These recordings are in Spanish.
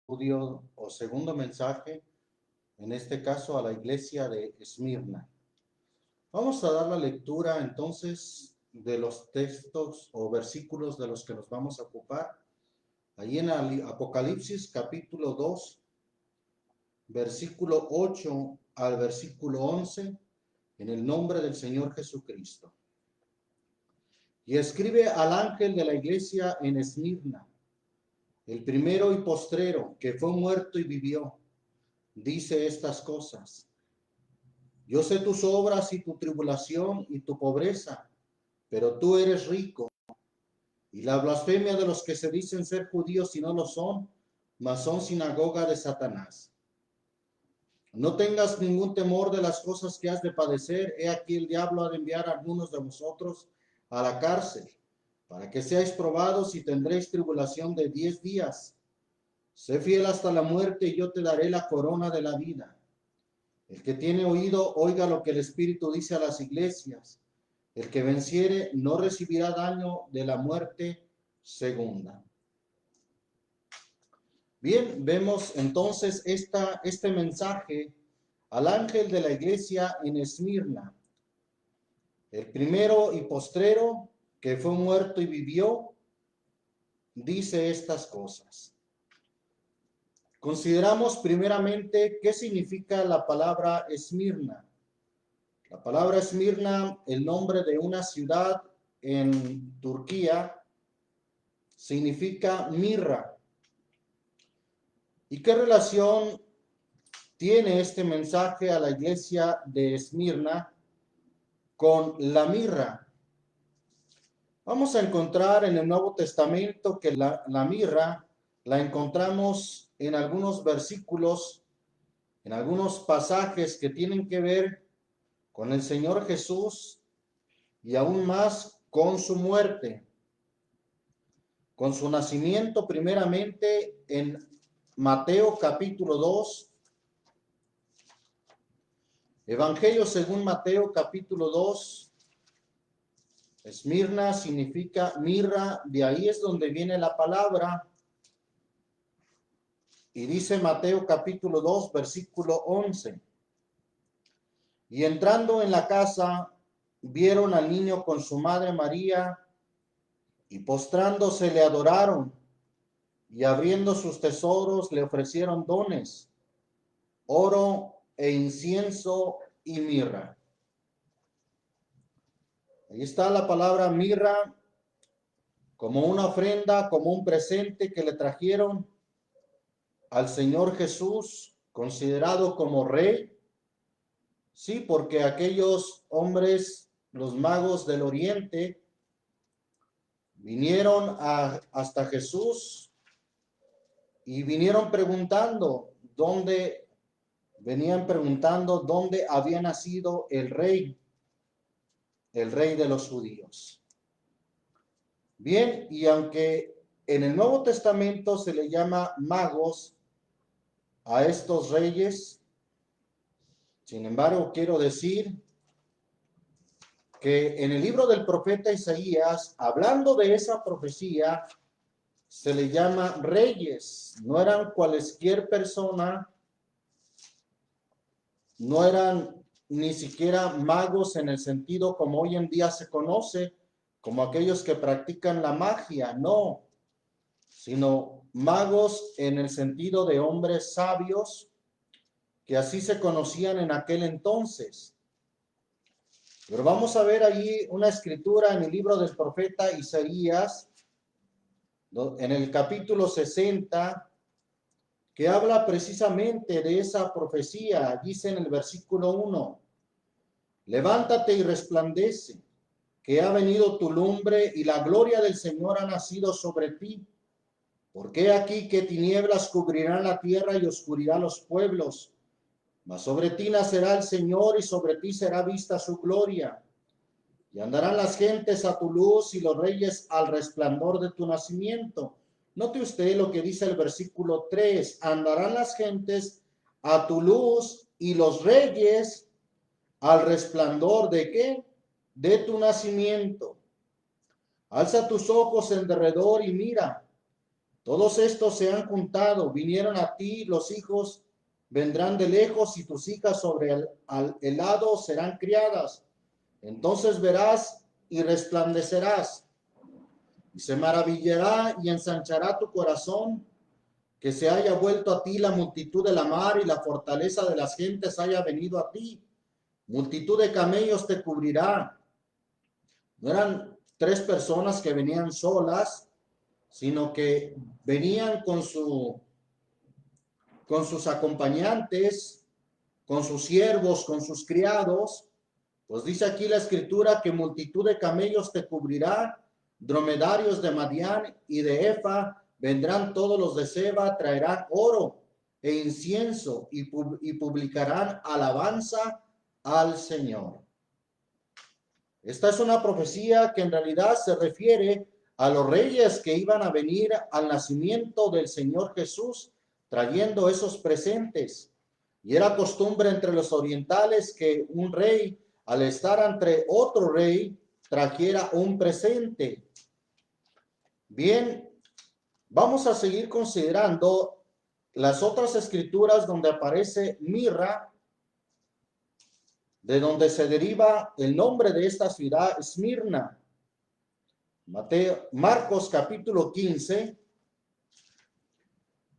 Estudio o segundo mensaje, en este caso a la iglesia de Esmirna. Vamos a dar la lectura entonces de los textos o versículos de los que nos vamos a ocupar. Allí en Apocalipsis capítulo 2, versículo 8 al versículo 11, en el nombre del Señor Jesucristo. Y escribe al ángel de la iglesia en Esmirna, el primero y postrero, que fue muerto y vivió, dice estas cosas. Yo sé tus obras y tu tribulación y tu pobreza, pero tú eres rico. Y la blasfemia de los que se dicen ser judíos y no lo son, mas son sinagoga de Satanás. No tengas ningún temor de las cosas que has de padecer. He aquí el diablo ha de enviar a algunos de vosotros a la cárcel, para que seáis probados y tendréis tribulación de 10 días. Sé fiel hasta la muerte y yo te daré la corona de la vida. El que tiene oído, oiga lo que el Espíritu dice a las iglesias. El que venciere no recibirá daño de la muerte segunda. Bien, vemos entonces este mensaje al ángel de la iglesia en Esmirna. El primero y postrero, que fue muerto y vivió, dice estas cosas. Consideramos primeramente qué significa la palabra Esmirna. La palabra Esmirna, el nombre de una ciudad en Turquía, significa mirra. ¿Y qué relación tiene este mensaje a la iglesia de Esmirna con la mirra? Vamos a encontrar en el Nuevo Testamento que la mirra la encontramos en algunos versículos, en algunos pasajes que tienen que ver con el Señor Jesús y aún más con su muerte, con su nacimiento primeramente en Mateo capítulo 2, Evangelio según Mateo capítulo 2, Esmirna significa mirra, de ahí es donde viene la palabra, y dice Mateo capítulo 2, versículo 11. Y entrando en la casa, vieron al niño con su madre María, y postrándose le adoraron, y abriendo sus tesoros le ofrecieron dones, oro e incienso y mirra. Ahí está la palabra mirra, como una ofrenda, como un presente que le trajeron al Señor Jesús, considerado como rey. Sí, porque aquellos hombres, los magos del oriente, vinieron hasta Jesús y venían preguntando dónde había nacido el rey de los judíos. Bien, y aunque en el Nuevo Testamento se le llama magos a estos reyes, sin embargo, quiero decir que en el libro del profeta Isaías, hablando de esa profecía, se le llama reyes. No eran cualesquier persona, no eran ni siquiera magos en el sentido como hoy en día se conoce, como aquellos que practican la magia, no, sino magos en el sentido de hombres sabios, que así se conocían en aquel entonces. Pero vamos a ver allí una escritura en el libro del profeta Isaías, en el capítulo 60, que habla precisamente de esa profecía. Dice en el versículo 1, levántate y resplandece, que ha venido tu lumbre y la gloria del Señor ha nacido sobre ti. Porque aquí que tinieblas cubrirán la tierra y oscuridad los pueblos. Mas sobre ti nacerá el Señor y sobre ti será vista su gloria. Y andarán las gentes a tu luz y los reyes al resplandor de tu nacimiento. Note usted lo que dice el versículo 3. Andarán las gentes a tu luz y los reyes al resplandor de ¿qué? De tu nacimiento. Alza tus ojos en derredor y mira. Todos estos se han juntado, vinieron a ti, los hijos vendrán de lejos y tus hijas sobre el lado serán criadas. Entonces verás y resplandecerás, y se maravillará y ensanchará tu corazón, que se haya vuelto a ti la multitud de la mar y la fortaleza de las gentes haya venido a ti. Multitud de camellos te cubrirá. No eran 3 personas que venían solas, sino que venían con sus acompañantes, con sus siervos, con sus criados. Pues dice aquí la escritura que multitud de camellos te cubrirá, dromedarios de Madián y de Efa, vendrán todos los de Seba, traerán oro e incienso y publicarán alabanza al Señor. Esta es una profecía que en realidad se refiere a los reyes que iban a venir al nacimiento del Señor Jesús, trayendo esos presentes. Y era costumbre entre los orientales que un rey, al estar ante otro rey, trajera un presente. Bien, vamos a seguir considerando las otras escrituras donde aparece mirra, de donde se deriva el nombre de esta ciudad, Esmirna. Marcos capítulo 15,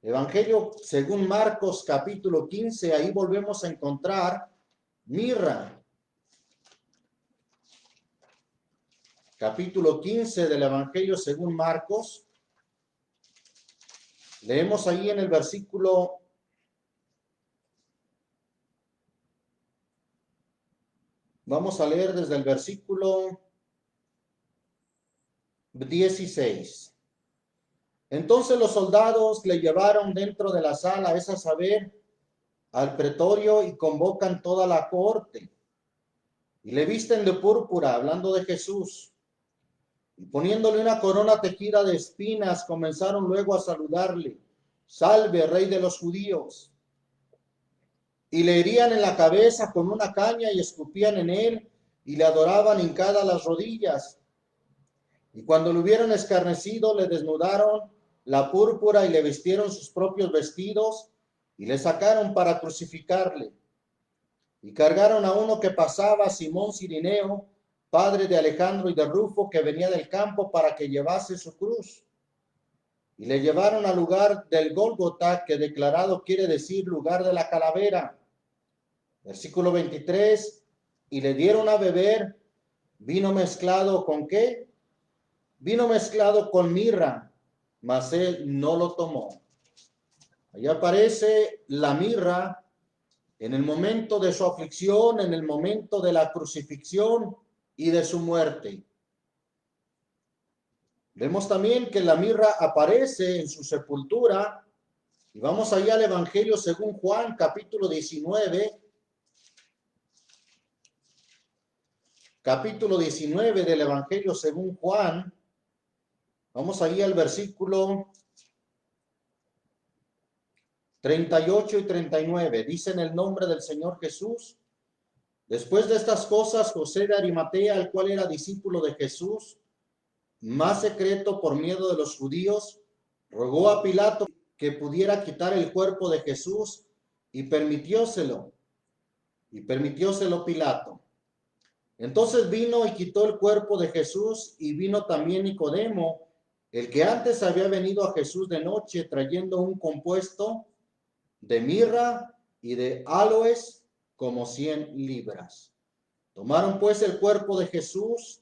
Evangelio según Marcos capítulo 15, ahí volvemos a encontrar mirra. Capítulo 15 del Evangelio según Marcos. Leemos ahí en el versículo vamos a leer desde el versículo 16. Entonces los soldados le llevaron dentro de la sala, es a saber, al pretorio, y convocan toda la corte. Y le visten de púrpura, hablando de Jesús. Y poniéndole una corona tejida de espinas, comenzaron luego a saludarle. Salve, Rey de los judíos. Y le herían en la cabeza con una caña y escupían en él y le adoraban hincadas las rodillas. Y cuando lo hubieron escarnecido, le desnudaron la púrpura y le vistieron sus propios vestidos y le sacaron para crucificarle. Y cargaron a uno que pasaba, Simón Cirineo, padre de Alejandro y de Rufo, que venía del campo para que llevase su cruz. Y le llevaron al lugar del Gólgota, que declarado quiere decir lugar de la calavera. Versículo 23, y le dieron a beber vino mezclado ¿con qué? Vino mezclado con mirra, mas él no lo tomó. Ahí aparece la mirra en el momento de su aflicción, en el momento de la crucifixión y de su muerte. Vemos también que la mirra aparece en su sepultura. Y vamos allá al Evangelio según Juan, capítulo 19. Capítulo 19 del Evangelio según Juan. Vamos allí al versículo 38 y 39. Dicen el nombre del Señor Jesús. Después de estas cosas, José de Arimatea, el cual era discípulo de Jesús, más secreto por miedo de los judíos, rogó a Pilato que pudiera quitar el cuerpo de Jesús y permitióselo Pilato. Entonces vino y quitó el cuerpo de Jesús, y vino también Nicodemo, el que antes había venido a Jesús de noche, trayendo un compuesto de mirra y de áloes como 100 libras. Tomaron pues el cuerpo de Jesús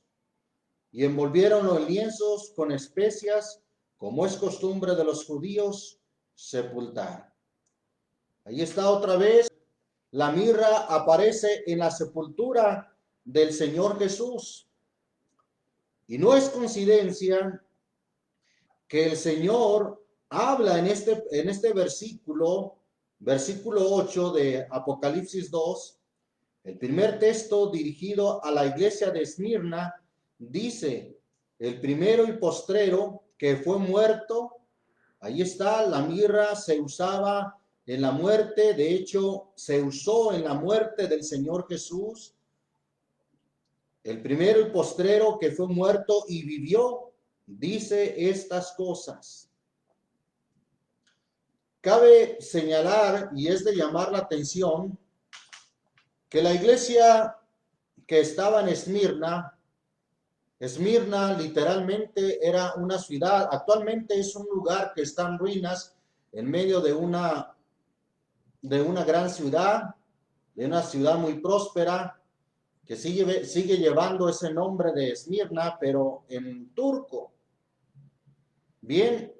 y envolvieron los lienzos con especias, como es costumbre de los judíos sepultar. Ahí está otra vez. La mirra aparece en la sepultura del Señor Jesús. Y no es coincidencia que el Señor habla en este versículo 8 de Apocalipsis 2, el primer texto dirigido a la iglesia de Esmirna, dice, el primero y postrero que fue muerto. Ahí está, la mirra se usaba en la muerte, de hecho se usó en la muerte del Señor Jesús. El primero y postrero que fue muerto y vivió, dice estas cosas. cabe señalar, y es de llamar la atención, que la iglesia que estaba en Esmirna literalmente era una ciudad, actualmente es un lugar que está en ruinas en medio de una gran ciudad, de una ciudad muy próspera, que sigue llevando ese nombre de Esmirna, pero en turco. Bien,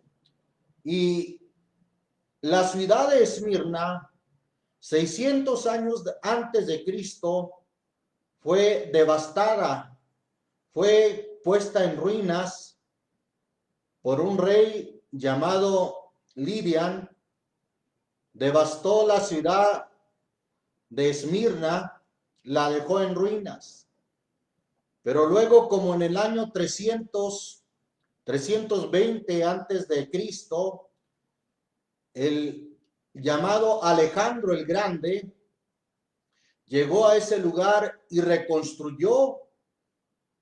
y la ciudad de Esmirna, 600 años antes de Cristo, fue devastada, fue puesta en ruinas por un rey llamado Lidian. Devastó la ciudad de Esmirna, la dejó en ruinas. Pero luego, como en el año 320 antes de Cristo, el llamado Alejandro el Grande llegó a ese lugar y reconstruyó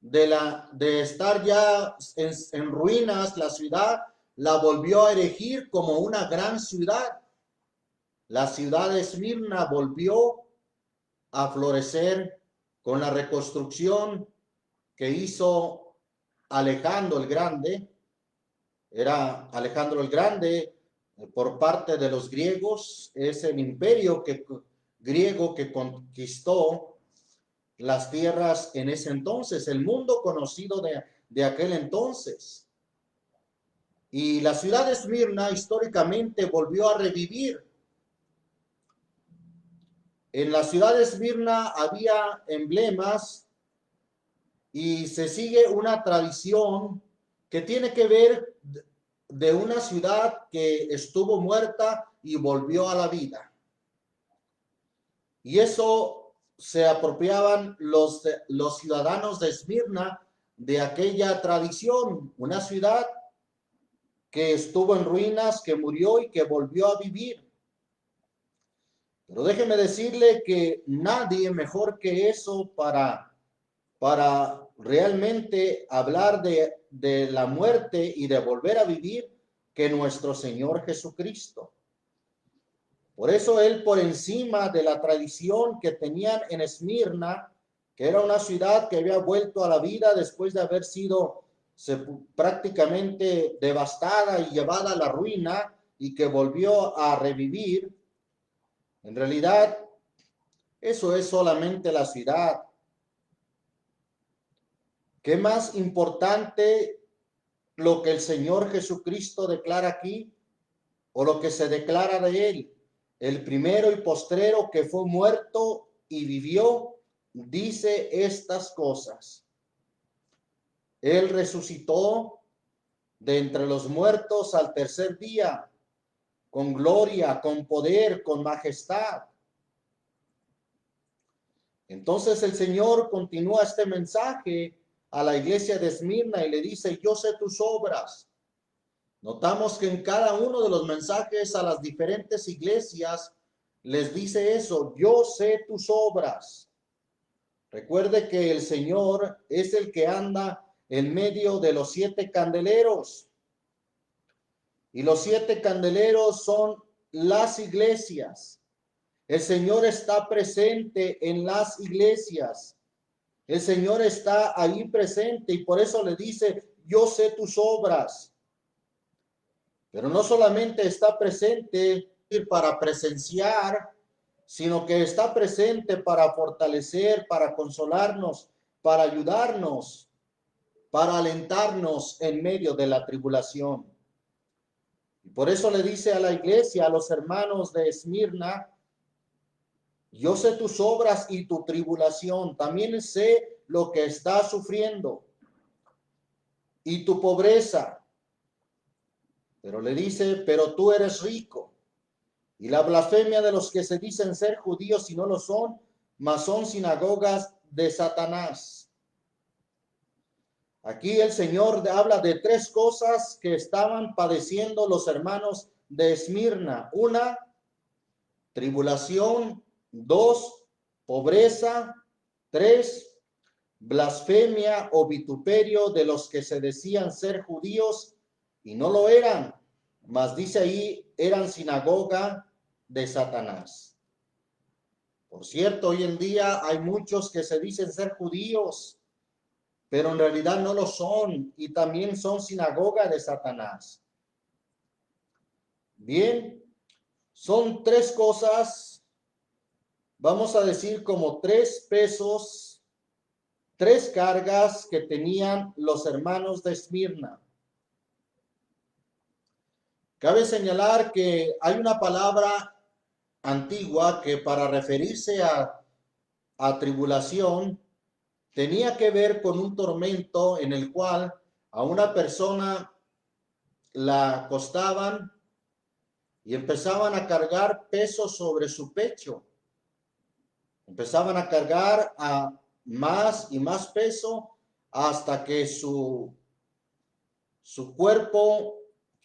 de estar ya en ruinas la ciudad, la volvió a erigir como una gran ciudad. La ciudad de Esmirna volvió a florecer con la reconstrucción que hizo Alejandro el Grande. Era Alejandro el Grande por parte de los griegos, es el imperio griego que conquistó las tierras en ese entonces, el mundo conocido de aquel entonces. Y la ciudad de Esmirna históricamente volvió a revivir. En la ciudad de Esmirna había emblemas y se sigue una tradición que tiene que ver de una ciudad que estuvo muerta y volvió a la vida. Y eso se apropiaban los ciudadanos de Esmirna de aquella tradición, una ciudad que estuvo en ruinas, que murió y que volvió a vivir. Pero déjeme decirle que nadie mejor que eso para realmente hablar de la muerte y de volver a vivir que nuestro Señor Jesucristo. Por eso él, por encima de la tradición que tenían en Esmirna, que era una ciudad que había vuelto a la vida después de haber sido prácticamente devastada y llevada a la ruina y que volvió a revivir, en realidad eso es solamente la ciudad. ¿Qué más importante lo que el Señor Jesucristo declara aquí o lo que se declara de él? El primero y postrero que fue muerto y vivió, dice estas cosas. Él resucitó de entre los muertos al tercer día, con gloria, con poder, con majestad. Entonces el Señor continúa este mensaje a la iglesia de Esmirna y le dice, yo sé tus obras. Notamos que en cada uno de los mensajes a las diferentes iglesias les dice eso, yo sé tus obras. Recuerde que el Señor es el que anda en medio de los 7 candeleros. Y los 7 candeleros son las iglesias. El Señor está presente en las iglesias. El Señor está ahí presente y por eso le dice, yo sé tus obras. Pero no solamente está presente para presenciar, sino que está presente para fortalecer, para consolarnos, para ayudarnos, para alentarnos en medio de la tribulación. Y por eso le dice a la iglesia, a los hermanos de Esmirna, yo sé tus obras y tu tribulación, también sé lo que estás sufriendo y tu pobreza. Pero le dice, pero tú eres rico. Y la blasfemia de los que se dicen ser judíos y no lo son, mas son sinagogas de Satanás. Aquí el Señor habla de 3 cosas que estaban padeciendo los hermanos de Esmirna. 1, tribulación. 2, pobreza. 3, blasfemia o vituperio de los que se decían ser judíos y no lo eran. mas dice ahí, eran sinagoga de Satanás. Por cierto, hoy en día hay muchos que se dicen ser judíos, pero en realidad no lo son, y también son sinagoga de Satanás. Bien, son tres cosas, vamos a decir como tres pesos, tres cargas que tenían los hermanos de Esmirna. Cabe señalar que hay una palabra antigua que para referirse a tribulación tenía que ver con un tormento en el cual a una persona la acostaban y empezaban a cargar peso sobre su pecho. Empezaban a cargar a más y más peso hasta que su cuerpo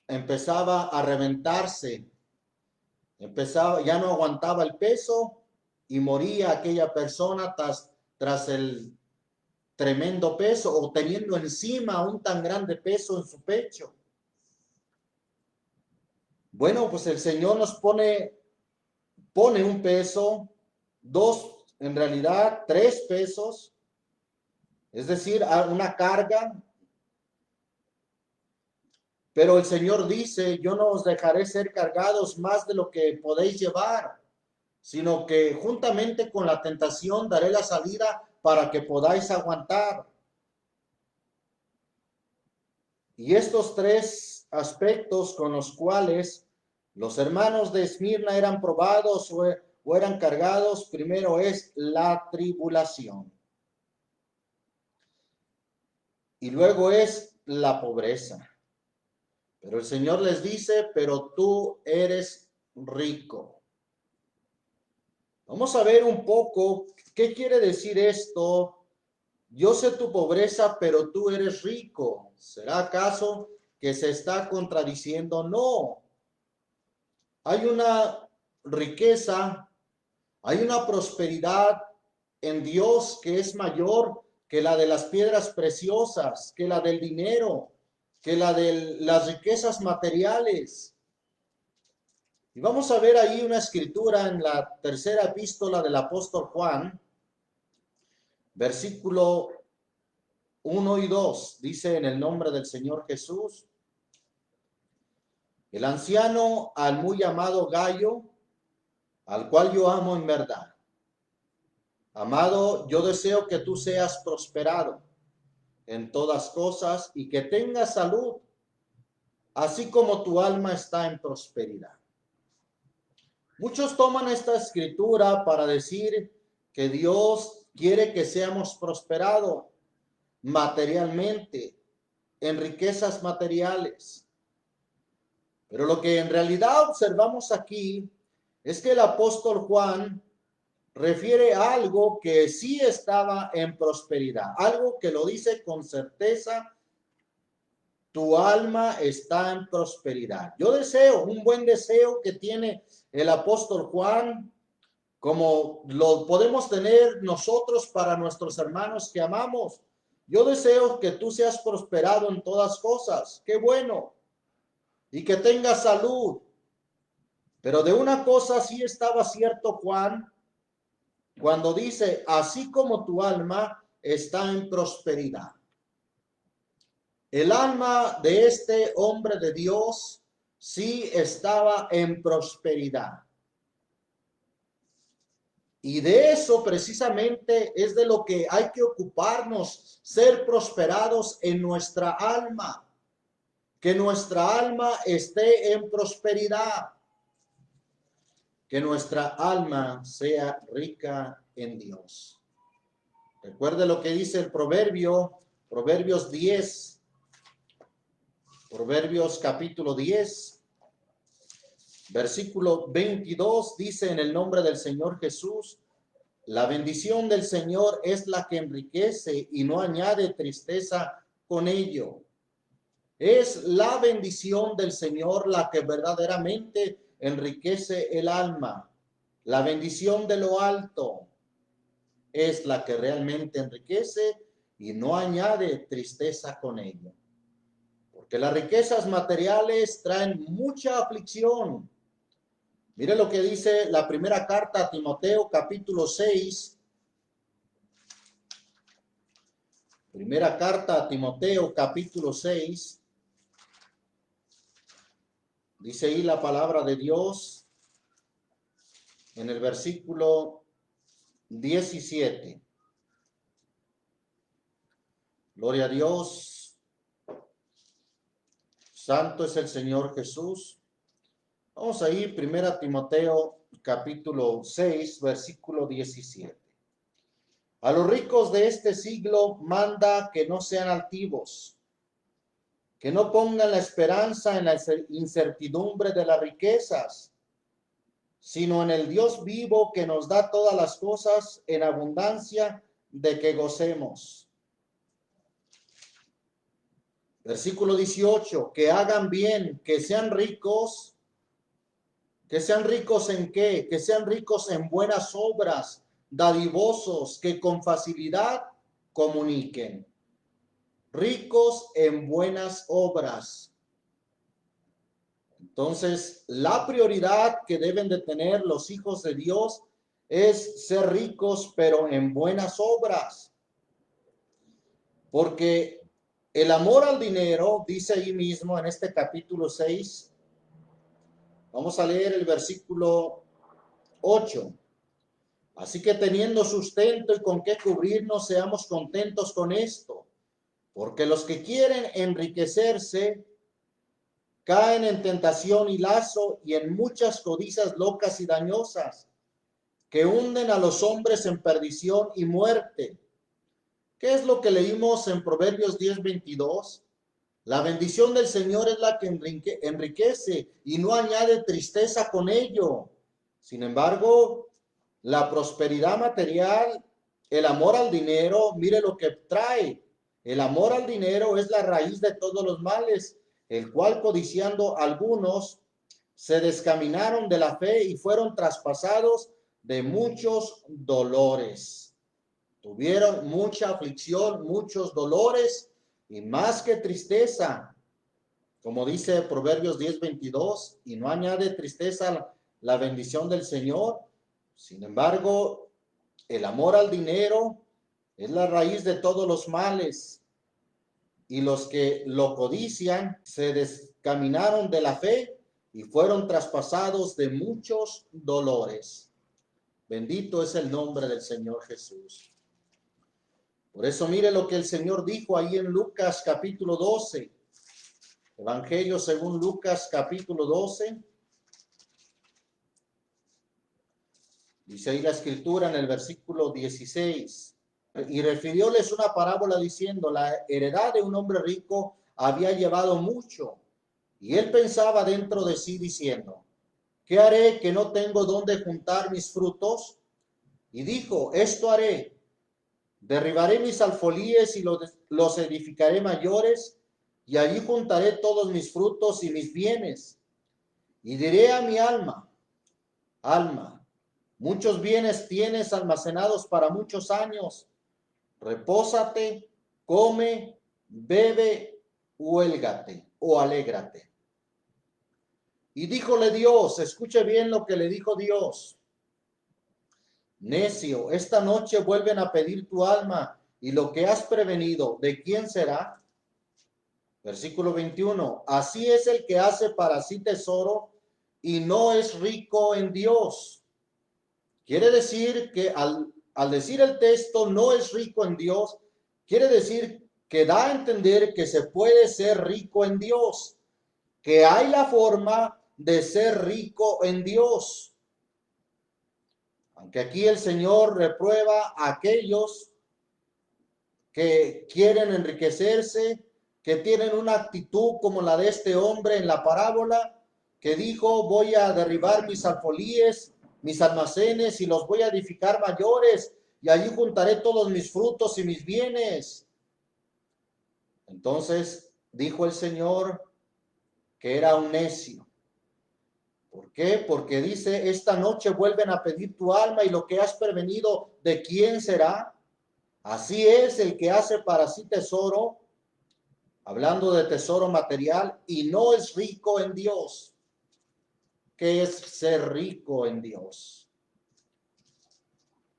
empezaba a reventarse. Ya no aguantaba el peso y moría aquella persona tras el tremendo peso o teniendo encima un tan grande peso en su pecho. Bueno, pues el Señor nos pone un peso, dos, en realidad, tres pesos, es decir, una carga. Pero el Señor dice, yo no os dejaré ser cargados más de lo que podéis llevar, sino que juntamente con la tentación daré la salida para que podáis aguantar. Y estos tres aspectos con los cuales los hermanos de Esmirna eran probados o eran cargados, primero es la tribulación. Y luego es la pobreza. Pero el Señor les dice, pero tú eres rico. Vamos a ver un poco qué quiere decir esto. Yo sé tu pobreza, pero tú eres rico. ¿Será acaso que se está contradiciendo? No. Hay una riqueza, hay una prosperidad en Dios que es mayor que la de las piedras preciosas, que la del dinero, que la de las riquezas materiales. Y vamos a ver ahí una escritura en la tercera epístola del apóstol Juan, versículo 1 y 2, dice en el nombre del Señor Jesús, el anciano al muy amado Gayo, al cual yo amo en verdad. Amado, yo deseo que tú seas prosperado en todas cosas y que tengas salud, así como tu alma está en prosperidad. Muchos toman esta escritura para decir que Dios quiere que seamos prosperados materialmente, en riquezas materiales. Pero lo que en realidad observamos aquí es que el apóstol Juan refiere a algo que sí estaba en prosperidad, algo que lo dice con certeza, tu alma está en prosperidad. Yo deseo, un buen deseo que tiene el apóstol Juan, como lo podemos tener nosotros para nuestros hermanos que amamos. Yo deseo que tú seas prosperado en todas cosas. Qué bueno. Y que tengas salud. Pero de una cosa sí estaba cierto Juan, cuando dice, así como tu alma está en prosperidad. El alma de este hombre de Dios sí estaba en prosperidad. Y de eso precisamente es de lo que hay que ocuparnos, ser prosperados en nuestra alma. Que nuestra alma esté en prosperidad. Que nuestra alma sea rica en Dios. Recuerde lo que dice el Proverbios 10, Proverbios capítulo 10, versículo 22, dice en el nombre del Señor Jesús, la bendición del Señor es la que enriquece y no añade tristeza con ello. Es la bendición del Señor la que verdaderamente enriquece el alma. La bendición de lo alto es la que realmente enriquece y no añade tristeza con ello. porque las riquezas materiales traen mucha aflicción. Mire lo que dice la primera carta a Timoteo, capítulo 6. Primera carta a Timoteo, capítulo 6. Dice ahí la palabra de Dios en el versículo 17. Gloria a Dios. Santo es el Señor Jesús. Vamos a ir, primera Timoteo, capítulo 6, versículo 17. A los ricos de este siglo manda que no sean altivos, que no pongan la esperanza en la incertidumbre de las riquezas, sino en el Dios vivo que nos da todas las cosas en abundancia de que gocemos. Versículo 18, que hagan bien, que sean ricos. ¿Que sean ricos en qué? Que sean ricos en buenas obras, dadivosos, que con facilidad comuniquen. Ricos en buenas obras. Entonces, la prioridad que deben de tener los hijos de Dios es ser ricos, pero en buenas obras. Porque el amor al dinero, dice ahí mismo en este capítulo 6, vamos a leer el versículo 8. Así que teniendo sustento y con qué cubrirnos, seamos contentos con esto, porque los que quieren enriquecerse caen en tentación y lazo y en muchas codicias locas y dañosas, que hunden a los hombres en perdición y muerte. ¿Qué es lo que leímos en Proverbios 10:22? La bendición del Señor es la que enriquece y no añade tristeza con ello. Sin embargo, la prosperidad material, el amor al dinero, mire lo que trae. El amor al dinero es la raíz de todos los males, el cual codiciando algunos se descaminaron de la fe y fueron traspasados de muchos dolores. Tuvieron mucha aflicción, muchos dolores y más que tristeza, como dice Proverbios 10:22, y no añade tristeza la bendición del Señor. Sin embargo, el amor al dinero es la raíz de todos los males, y los que lo codician se descaminaron de la fe y fueron traspasados de muchos dolores. Bendito es el nombre del Señor Jesús. Por eso mire lo que el Señor dijo ahí en Lucas capítulo 12. Evangelio según Lucas capítulo 12. Dice ahí la escritura en el versículo 16. Y refirióles una parábola diciendo, la heredad de un hombre rico había llevado mucho. Y él pensaba dentro de sí diciendo, ¿qué haré que no tengo dónde juntar mis frutos? Y dijo, esto haré. Derribaré mis alfolíes y los edificaré mayores, y allí juntaré todos mis frutos y mis bienes. Y diré a mi alma, alma, muchos bienes tienes almacenados para muchos años. Repósate, come, bebe, huélgate o alégrate. Y díjole Dios, escuche bien lo que le dijo Dios. Necio, esta noche vuelven a pedir tu alma, y lo que has prevenido, ¿de quién será? Versículo 21. Así es el que hace para sí tesoro y no es rico en Dios. Quiere decir que al decir el texto no es rico en Dios, quiere decir que da a entender que se puede ser rico en Dios, que hay la forma de ser rico en Dios. Aunque aquí el Señor reprueba a aquellos que quieren enriquecerse, que tienen una actitud como la de este hombre en la parábola, que dijo, voy a derribar mis alfolíes, mis almacenes, y los voy a edificar mayores, y allí juntaré todos mis frutos y mis bienes. Entonces dijo el Señor que era un necio. ¿Por qué? Porque dice, esta noche vuelven a pedir tu alma, y lo que has prevenido, ¿de quién será? Así es el que hace para sí tesoro hablando de tesoro material, y no es rico en Dios. ¿Qué es ser rico en Dios?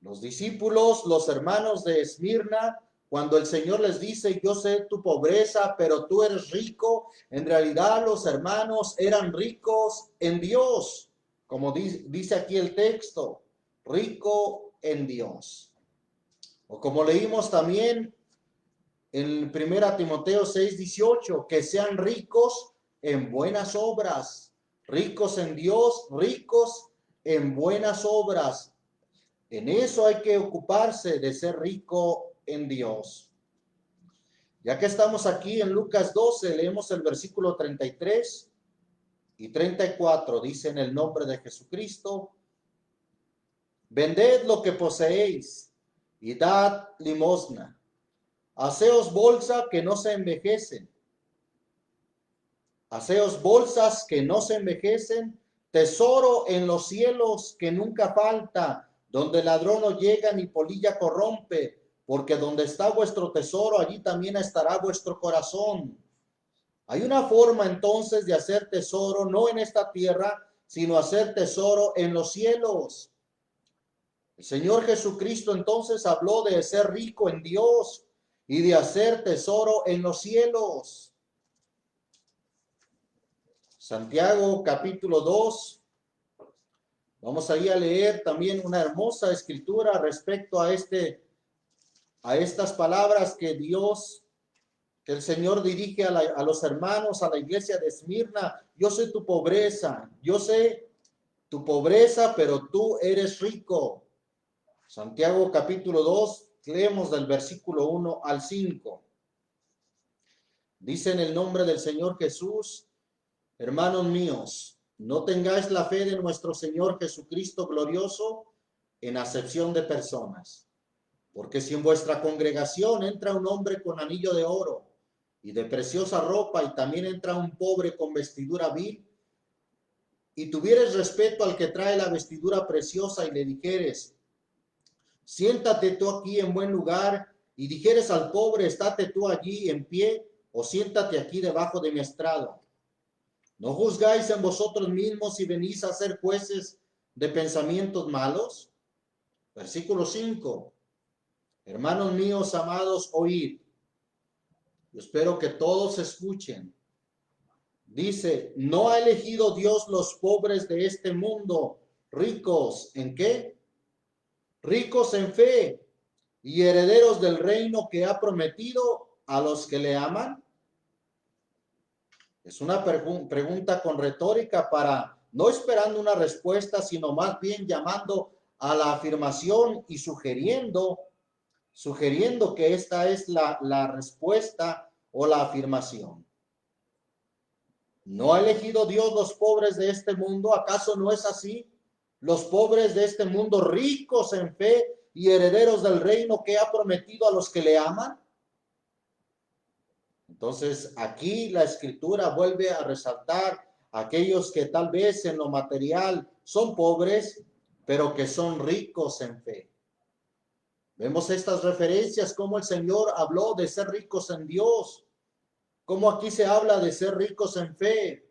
Los discípulos, los hermanos de Esmirna, cuando el Señor les dice, yo sé tu pobreza, pero tú eres rico, en realidad los hermanos eran ricos en Dios, como dice aquí el texto, rico en Dios. O como leímos también en 1 Timoteo 6:18, que sean ricos en buenas obras, ricos en Dios, ricos en buenas obras. En eso hay que ocuparse, de ser rico en Dios. Ya que estamos aquí en Lucas 12, leemos el versículo 33 y 34. Dice: en el nombre de Jesucristo, vended lo que poseéis y dad limosna. Haceos bolsa que no se envejecen. Haceos bolsas que no se envejecen, tesoro en los cielos que nunca falta, donde el ladrón no llega ni polilla corrompe, porque donde está vuestro tesoro, allí también estará vuestro corazón. Hay una forma entonces de hacer tesoro, no en esta tierra, sino hacer tesoro en los cielos. El Señor Jesucristo entonces habló de ser rico en Dios y de hacer tesoro en los cielos. Santiago capítulo 2. Vamos ahí a leer también una hermosa escritura respecto a estas palabras que el Señor dirige a los hermanos, a la iglesia de Esmirna. Yo sé tu pobreza, pero tú eres rico. Santiago capítulo 2, leemos del versículo 1 al 5. Dice: en el nombre del Señor Jesús, hermanos míos, no tengáis la fe de nuestro Señor Jesucristo glorioso en acepción de personas. Porque si en vuestra congregación entra un hombre con anillo de oro y de preciosa ropa, y también entra un pobre con vestidura vil, y tuvieres respeto al que trae la vestidura preciosa, y le dijeres, siéntate tú aquí en buen lugar, y dijeres al pobre, estate tú allí en pie, o siéntate aquí debajo de mi estrado. ¿No juzgáis en vosotros mismos si venís a ser jueces de pensamientos malos? Versículo 5. Hermanos míos amados, oíd. Yo espero que todos escuchen. Dice: ¿no ha elegido Dios los pobres de este mundo ricos en qué? Ricos en fe y herederos del reino que ha prometido a los que le aman? Es una pregunta con retórica, para no esperando una respuesta, sino más bien llamando a la afirmación y sugiriendo que esta es la respuesta o la afirmación. ¿No ha elegido Dios los pobres de este mundo? ¿Acaso no es así? Los pobres de este mundo, ricos en fe y herederos del reino que ha prometido a los que le aman. Entonces, aquí la escritura vuelve a resaltar a aquellos que tal vez en lo material son pobres, pero que son ricos en fe. Vemos estas referencias, como el Señor habló de ser ricos en Dios, como aquí se habla de ser ricos en fe,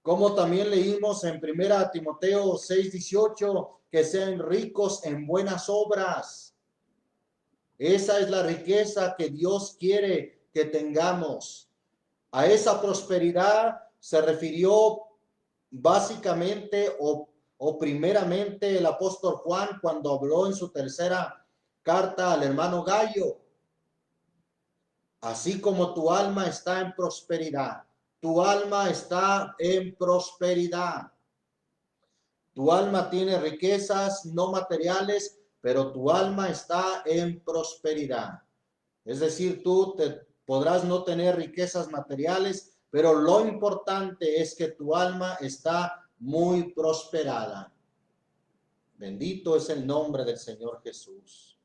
como también leímos en 1 Timoteo 6:18, que sean ricos en buenas obras. Esa es la riqueza que Dios quiere que tengamos. A esa prosperidad se refirió básicamente o primeramente el apóstol Juan cuando habló en su tercera carta al hermano Gallo. Así como tu alma está en prosperidad, tu alma está en prosperidad. Tu alma tiene riquezas no materiales, pero tu alma está en prosperidad. Es decir, tú podrás no tener riquezas materiales, pero lo importante es que tu alma está muy prosperada. Bendito es el nombre del Señor Jesús.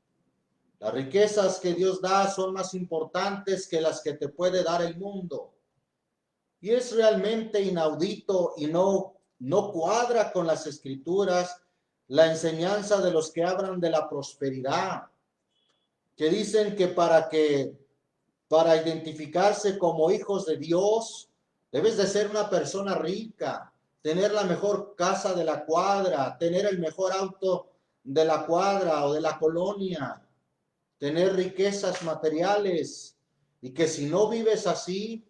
Las riquezas que Dios da son más importantes que las que te puede dar el mundo. Y es realmente inaudito y no cuadra con las escrituras la enseñanza de los que hablan de la prosperidad, que dicen que para que para identificarse como hijos de Dios, debes de ser una persona rica, tener la mejor casa de la cuadra, tener el mejor auto de la cuadra o de la colonia, tener riquezas materiales, y que si no vives así,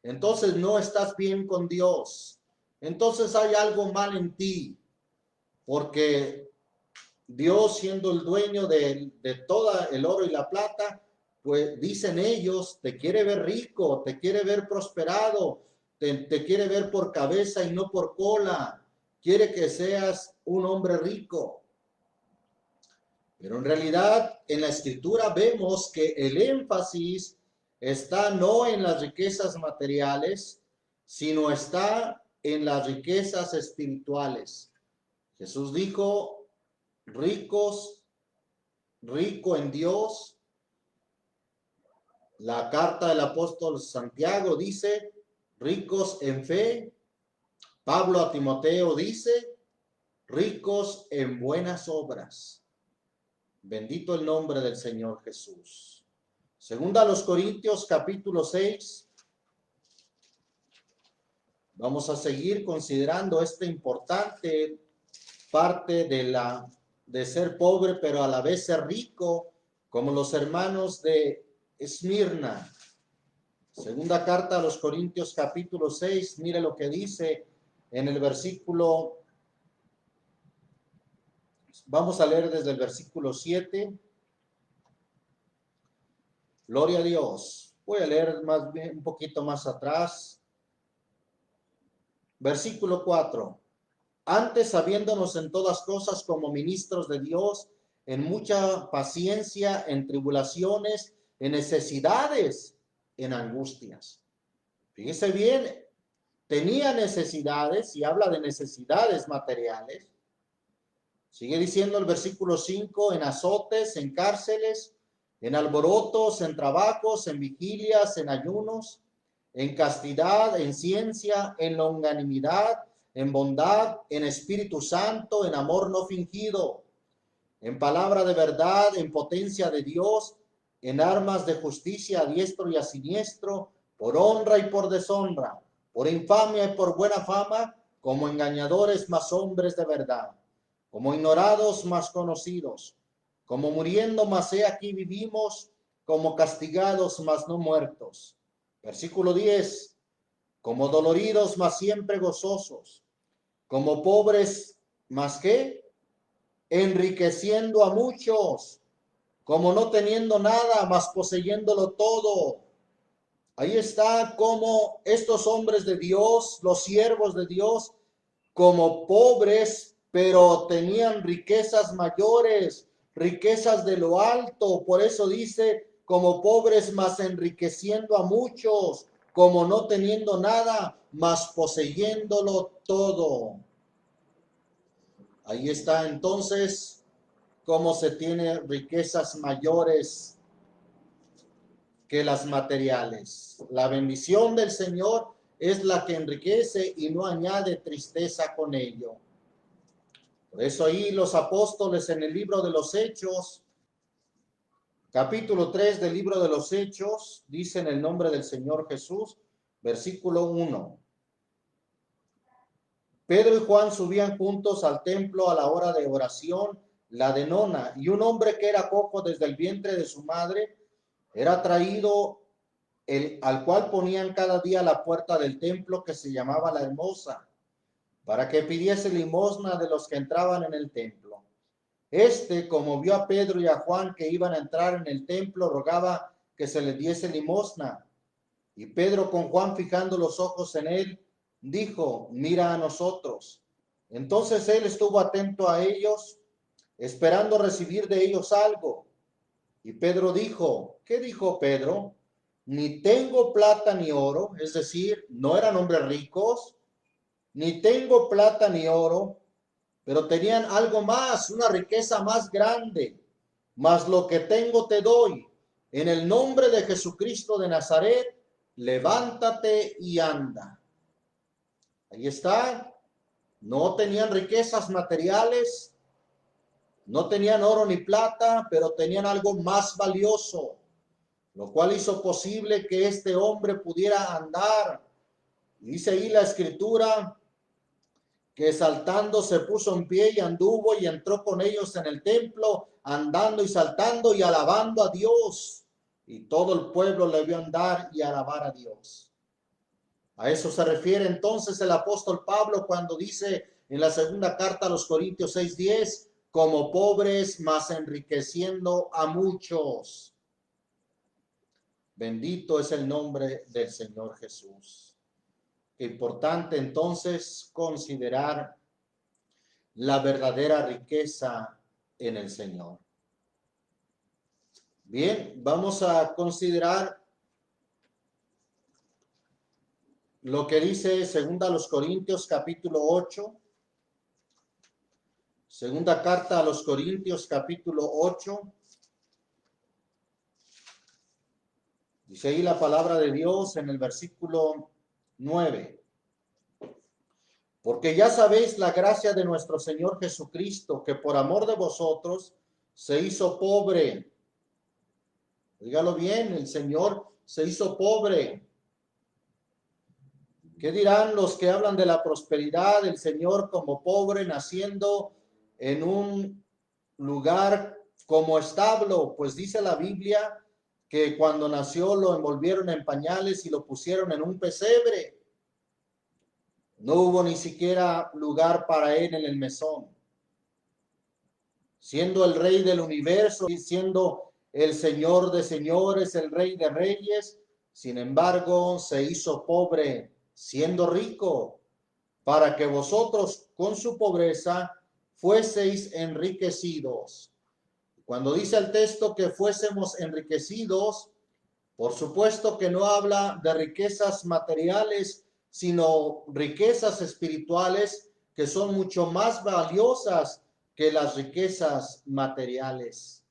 entonces no estás bien con Dios. Entonces hay algo mal en ti, porque Dios, siendo el dueño de toda el oro y la plata, pues dicen ellos, te quiere ver rico, te quiere ver prosperado, te quiere ver por cabeza y no por cola, quiere que seas un hombre rico. Pero en realidad en la escritura vemos que el énfasis está no en las riquezas materiales, sino está en las riquezas espirituales. Jesús dijo, ricos, rico en Dios. La carta del apóstol Santiago dice, ricos en fe. Pablo a Timoteo dice, ricos en buenas obras. Bendito el nombre del Señor Jesús. Segunda a los Corintios capítulo 6. Vamos a seguir considerando esta importante parte de ser pobre, pero a la vez ser rico, como los hermanos de Esmirna. Segunda carta a los Corintios capítulo 6, mire lo que dice en el versículo, vamos a leer desde el versículo 7. Gloria a Dios. Voy a leer más bien, un poquito más atrás. Versículo 4. Antes, habiéndonos en todas cosas como ministros de Dios, en mucha paciencia, en tribulaciones, en necesidades, en angustias. Fíjese bien, tenía necesidades, y habla de necesidades materiales. Sigue diciendo el versículo 5, en azotes, en cárceles, en alborotos, en trabajos, en vigilias, en ayunos, en castidad, en ciencia, en longanimidad, en bondad, en Espíritu Santo, en amor no fingido, en palabra de verdad, en potencia de Dios, en armas de justicia a diestro y a siniestro, por honra y por deshonra, por infamia y por buena fama, como engañadores más hombres de verdad, como ignorados más conocidos, como muriendo más he aquí vivimos, como castigados más no muertos. Versículo 10, como doloridos más siempre gozosos, como pobres más que enriqueciendo a muchos, como no teniendo nada más poseyéndolo todo. Ahí está como estos hombres de Dios, los siervos de Dios, como pobres, pero tenían riquezas mayores, riquezas de lo alto. Por eso dice, como pobres, mas enriqueciendo a muchos, como no teniendo nada, mas poseyéndolo todo. Ahí está entonces cómo se tiene riquezas mayores que las materiales. La bendición del Señor es la que enriquece y no añade tristeza con ello. Por eso ahí los apóstoles en el libro de los Hechos, capítulo 3 del libro de los Hechos, dicen el nombre del Señor Jesús, versículo 1. Pedro y Juan subían juntos al templo a la hora de oración, la de nona, y un hombre que era cojo desde el vientre de su madre era traído, al cual ponían cada día a la puerta del templo que se llamaba La Hermosa, para que pidiese limosna de los que entraban en el templo. Este, como vio a Pedro y a Juan que iban a entrar en el templo, rogaba que se les diese limosna. Y Pedro, con Juan fijando los ojos en él, dijo, mira a nosotros. Entonces él estuvo atento a ellos, esperando recibir de ellos algo. Y Pedro dijo, ¿qué dijo Pedro? Ni tengo plata ni oro, es decir, no eran hombres ricos, ni tengo plata ni oro, pero tenían algo más, una riqueza más grande. Mas lo que tengo te doy. En el nombre de Jesucristo de Nazaret, levántate y anda. Ahí está. No tenían riquezas materiales, no tenían oro ni plata, pero tenían algo más valioso. lo cual hizo posible que este hombre pudiera andar. Dice ahí la escritura que saltando se puso en pie y anduvo y entró con ellos en el templo, andando y saltando y alabando a Dios. Y todo el pueblo le vio andar y alabar a Dios. A eso se refiere entonces el apóstol Pablo cuando dice en la segunda carta a los Corintios 6:10, como pobres, mas enriqueciendo a muchos. Bendito es el nombre del Señor Jesús. Importante entonces considerar la verdadera riqueza en el Señor. Bien, vamos a considerar lo que dice segunda a los Corintios capítulo 8. Segunda carta a los Corintios capítulo 8. Dice ahí la palabra de Dios en el versículo 9. Porque ya sabéis la gracia de nuestro Señor Jesucristo, que por amor de vosotros se hizo pobre. Dígalo bien, el Señor se hizo pobre. ¿Qué dirán los que hablan de la prosperidad del Señor como pobre, naciendo en un lugar como establo? Pues dice la Biblia que cuando nació lo envolvieron en pañales y lo pusieron en un pesebre. No hubo ni siquiera lugar para él en el mesón. Siendo el rey del universo y siendo el Señor de señores, el rey de reyes, sin embargo, se hizo pobre, siendo rico, para que vosotros con su pobreza fueseis enriquecidos. Cuando dice el texto que fuésemos enriquecidos, por supuesto que no habla de riquezas materiales, sino riquezas espirituales que son mucho más valiosas que las riquezas materiales.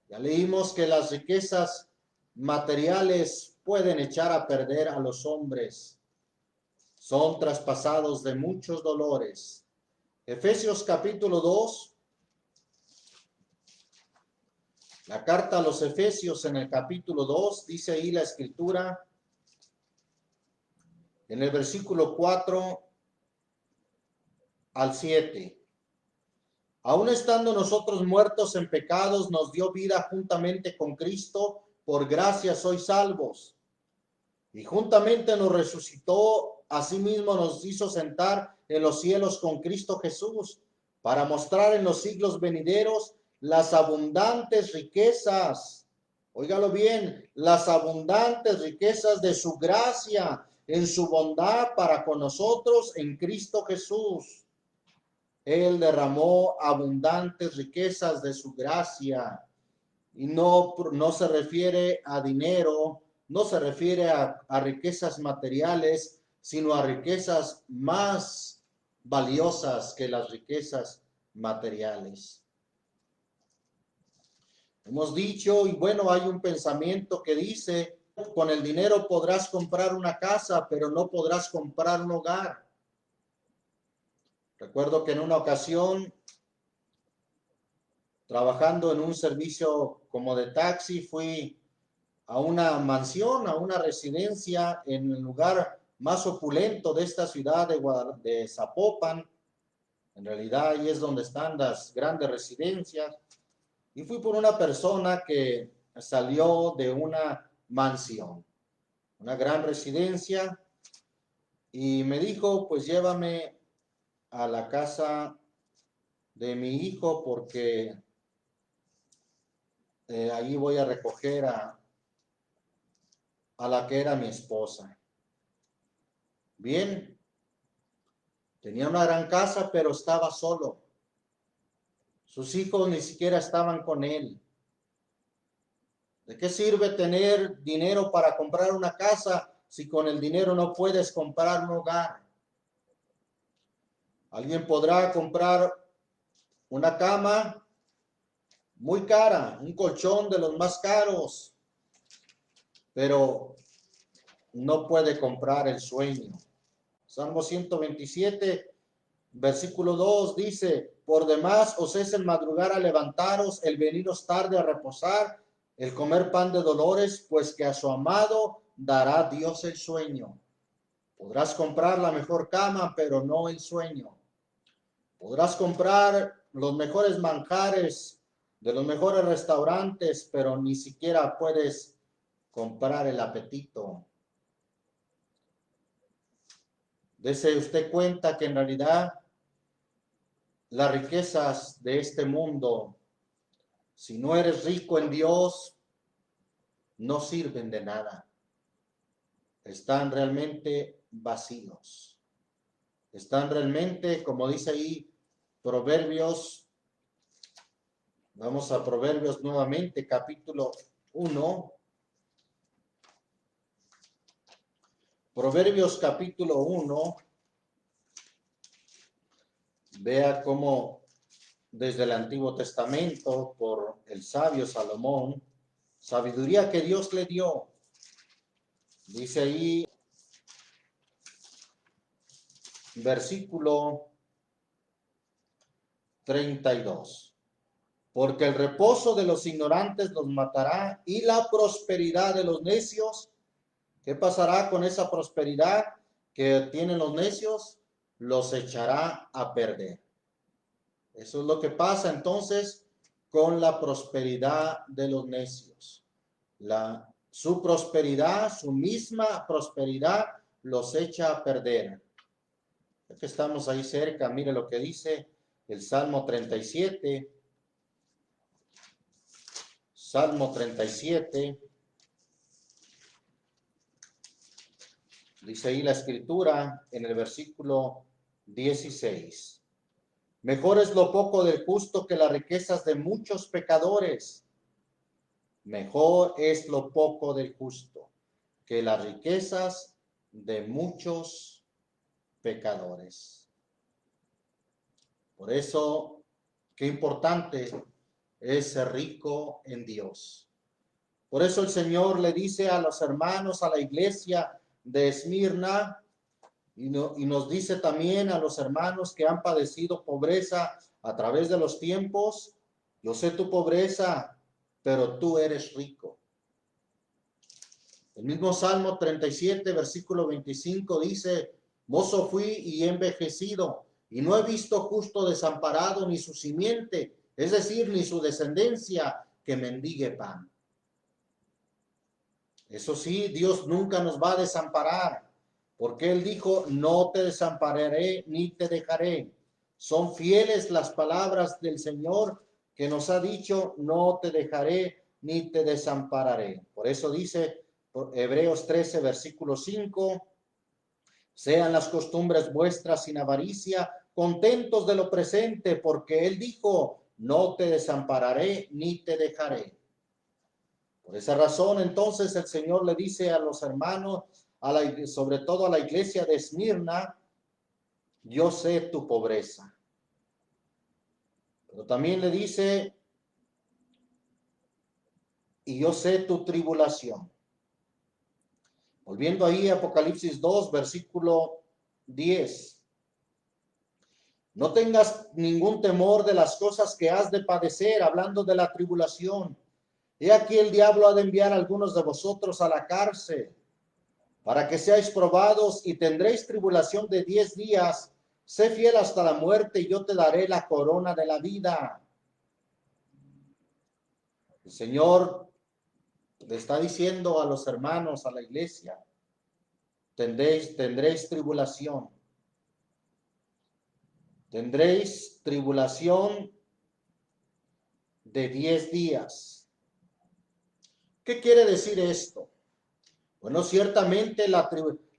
Ya leímos que las riquezas materiales pueden echar a perder a los hombres. Son traspasados de muchos dolores. Efesios capítulo 2. La carta a los Efesios en el capítulo 2, dice ahí la escritura, en el versículo 4 al 7. Aun estando nosotros muertos en pecados, nos dio vida juntamente con Cristo, por gracia sois salvos. Y juntamente nos resucitó, asimismo nos hizo sentar en los cielos con Cristo Jesús, para mostrar en los siglos venideros las abundantes riquezas, óigalo bien, las abundantes riquezas de su gracia en su bondad para con nosotros en Cristo Jesús. Él derramó abundantes riquezas de su gracia y no se refiere a dinero, no se refiere a riquezas materiales, sino a riquezas más valiosas que las riquezas materiales. Hemos dicho, y bueno, hay un pensamiento que dice, con el dinero podrás comprar una casa, pero no podrás comprar un hogar. Recuerdo que en una ocasión, trabajando en un servicio como de taxi, fui a una mansión, a una residencia en el lugar más opulento de esta ciudad de Zapopan. En realidad ahí es donde están las grandes residencias. Y fui por una persona que salió de una mansión, una gran residencia, y me dijo, pues llévame a la casa de mi hijo porque allí voy a recoger a la que era mi esposa. Bien, tenía una gran casa, pero estaba solo. Sus hijos ni siquiera estaban con él. ¿De qué sirve tener dinero para comprar una casa si con el dinero no puedes comprar un hogar? Alguien podrá comprar una cama muy cara, un colchón de los más caros, pero no puede comprar el sueño. Salmo 127, versículo 2 dice, por demás os es el madrugar a levantaros, el veniros tarde a reposar, el comer pan de dolores, pues que a su amado dará Dios el sueño. Podrás comprar la mejor cama, pero no el sueño. Podrás comprar los mejores manjares de los mejores restaurantes, pero ni siquiera puedes comprar el apetito. Dese usted cuenta que en realidad las riquezas de este mundo, si no eres rico en Dios, no sirven de nada. Están realmente vacíos. Están realmente, como dice ahí, Proverbios. Vamos a Proverbios nuevamente, capítulo 1. Proverbios capítulo 1. Vea cómo desde el Antiguo Testamento, por el sabio Salomón, sabiduría que Dios le dio. Dice ahí, versículo 32. Porque el reposo de los ignorantes los matará y la prosperidad de los necios. ¿Qué pasará con esa prosperidad que tienen los necios? Los echará a perder. Eso es lo que pasa entonces con la prosperidad de los necios. Su prosperidad, su misma prosperidad, los echa a perder. Ya que estamos ahí cerca, mire lo que dice el Salmo 37. Salmo 37. Dice ahí la escritura en el versículo 16. Mejor es lo poco del justo que las riquezas de muchos pecadores. Mejor es lo poco del justo que las riquezas de muchos pecadores. Por eso, qué importante es ser rico en Dios. Por eso el Señor le dice a los hermanos, a la iglesia de Esmirna, y nos dice también a los hermanos que han padecido pobreza a través de los tiempos: yo sé tu pobreza, pero tú eres rico. El mismo Salmo 37, versículo 25 dice: mozo fui y he envejecido, y no he visto justo desamparado ni su simiente, es decir, ni su descendencia que mendigue pan. Eso sí, Dios nunca nos va a desamparar, porque Él dijo: no te desampararé ni te dejaré. Son fieles las palabras del Señor que nos ha dicho: no te dejaré ni te desampararé. Por eso dice Hebreos 13, versículo 5, sean las costumbres vuestras sin avaricia, contentos de lo presente, porque Él dijo: no te desampararé ni te dejaré. Por esa razón, entonces, el Señor le dice a los hermanos, sobre todo a la iglesia de Esmirna: yo sé tu pobreza. Pero también le dice: y yo sé tu tribulación. Volviendo ahí a Apocalipsis 2, versículo 10. No tengas ningún temor de las cosas que has de padecer, hablando de la tribulación. He aquí el diablo ha de enviar a algunos de vosotros a la cárcel, para que seáis probados, y tendréis tribulación de 10 días. Sé fiel hasta la muerte, y yo te daré la corona de la vida. El Señor le está diciendo a los hermanos, a la iglesia: tendréis tribulación. Tendréis tribulación de 10 días. ¿Qué quiere decir esto? Bueno, ciertamente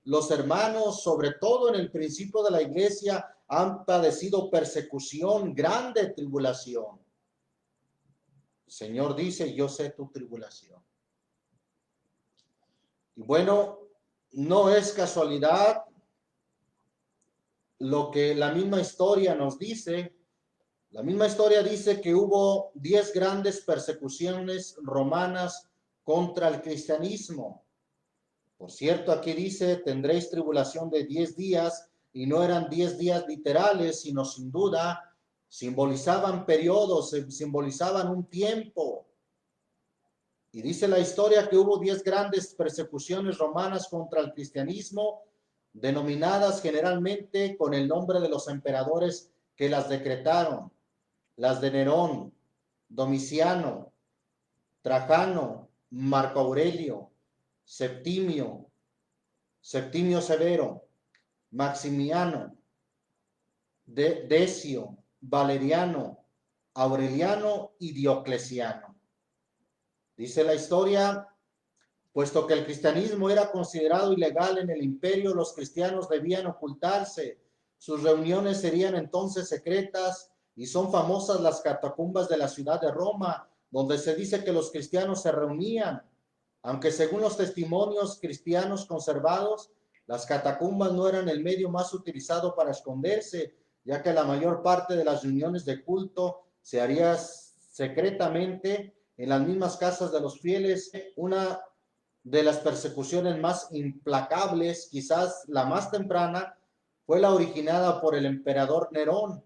los hermanos, sobre todo en el principio de la iglesia, han padecido persecución, grande tribulación. El Señor dice: yo sé tu tribulación. Y bueno, no es casualidad lo que la misma historia nos dice. La misma historia dice que hubo 10 grandes persecuciones romanas contra el cristianismo. Por cierto, aquí dice: tendréis tribulación de 10 días, y no eran 10 días literales, sino sin duda simbolizaban periodos, simbolizaban un tiempo. Y dice la historia que hubo 10 grandes persecuciones romanas contra el cristianismo, denominadas generalmente con el nombre de los emperadores que las decretaron: las de Nerón, Domiciano, Trajano, Marco Aurelio, Septimio, Septimio Severo, Maximiano, Decio, Valeriano, Aureliano y Diocleciano. Dice la historia, puesto que el cristianismo era considerado ilegal en el imperio, los cristianos debían ocultarse. Sus reuniones serían entonces secretas, y son famosas las catacumbas de la ciudad de Roma, donde se dice que los cristianos se reunían. Aunque según los testimonios cristianos conservados, las catacumbas no eran el medio más utilizado para esconderse, ya que la mayor parte de las reuniones de culto se haría secretamente en las mismas casas de los fieles. Una de las persecuciones más implacables, quizás la más temprana, fue la originada por el emperador Nerón,